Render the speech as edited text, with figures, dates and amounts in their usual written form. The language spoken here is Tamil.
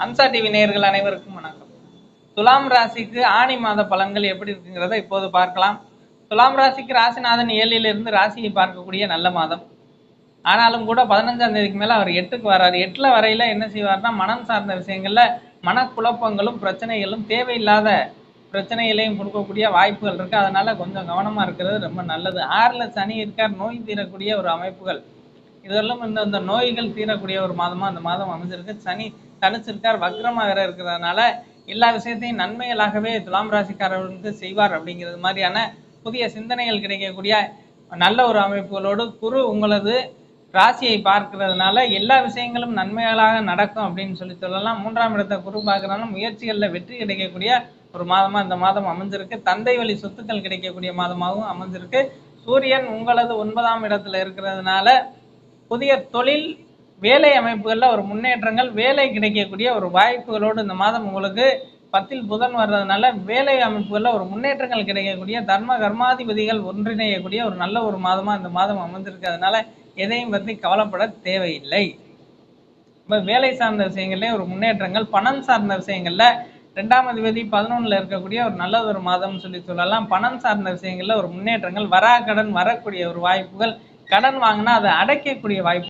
அம்சா டிவி நேயர்கள் அனைவருக்கும் வணக்கம். துலாம் ராசிக்கு ஆணி மாத பலன்கள் எப்படி இருக்குங்கிறத இப்போது பார்க்கலாம். துலாம் ராசிக்கு ராசிநாதன் 7லிருந்து ராசியை பார்க்கக்கூடிய நல்ல மாதம். ஆனாலும் கூட 15ஆம் தேதிக்கு மேல அவர் 8க்கு வர்றாரு. 8ல வரையில என்ன செய்வார்னா, மனம் சார்ந்த விஷயங்கள்ல மனக்குழப்பங்களும் பிரச்சனைகளும் தேவையில்லாத பிரச்சனைகளையும் கொடுக்கக்கூடிய வாய்ப்புகள் இருக்கு. அதனால கொஞ்சம் கவனமா இருக்கிறது ரொம்ப நல்லது. 6ல சனி இருக்கார், நோய் தீரக்கூடிய ஒரு அமைப்புகள். இதெல்லாம் இந்த நோய்கள் தீரக்கூடிய ஒரு மாதமா அந்த மாதம் அமைஞ்சிருக்கு. சனி தனிச்சிருக்கார், வக்ரமா வேற இருக்கிறதுனால எல்லா விஷயத்தையும் நன்மைகளாகவே துலாம் ராசிக்காரர்களுக்கு செய்வார் அப்படிங்கிறது மாதிரியான புதிய சிந்தனைகள் கிடைக்கக்கூடிய நல்ல ஒரு அமைப்புகளோடு குரு உங்களது ராசியை பார்க்கிறதுனால எல்லா விஷயங்களும் நன்மைகளாக நடக்கும் அப்படின்னு சொல்லலாம். 3ஆம் இடத்தை குரு பார்க்கறதுனால முயற்சிகளில் வெற்றி கிடைக்கக்கூடிய ஒரு மாதமா இந்த மாதம் அமைஞ்சிருக்கு. தந்தை வழி சொத்துக்கள் கிடைக்கக்கூடிய மாதமாகவும் அமைஞ்சிருக்கு. சூரியன் உங்களது 9ஆம் இடத்துல இருக்கிறதுனால புதிய தொழில் வேலை அமைப்புகளில் ஒரு முன்னேற்றங்கள், வேலை கிடைக்கக்கூடிய ஒரு வாய்ப்புகளோடு இந்த மாதம் உங்களுக்கு 10ல் புதன் வர்றதுனால வேலை அமைப்புகளில் ஒரு முன்னேற்றங்கள் கிடைக்கக்கூடிய தர்ம கர்மாதிபதிகள் ஒன்றிணையக்கூடிய ஒரு நல்ல ஒரு மாதமாக இந்த மாதம் அமைஞ்சிருக்கு. அதனால எதையும் பற்றி கவலைப்பட தேவையில்லை. இப்போ வேலை சார்ந்த விஷயங்கள்லேயே ஒரு முன்னேற்றங்கள், பணம் சார்ந்த விஷயங்களில் 2ஆம் அதிபதி 11ல் இருக்கக்கூடிய ஒரு நல்ல ஒரு மாதம்னு சொல்லலாம். பணம் சார்ந்த விஷயங்களில் ஒரு முன்னேற்றங்கள், வராக்கடன் வரக்கூடிய ஒரு வாய்ப்புகள், கடன் வாங்கினா அதை அடைக்கக்கூடிய வாய்ப்பு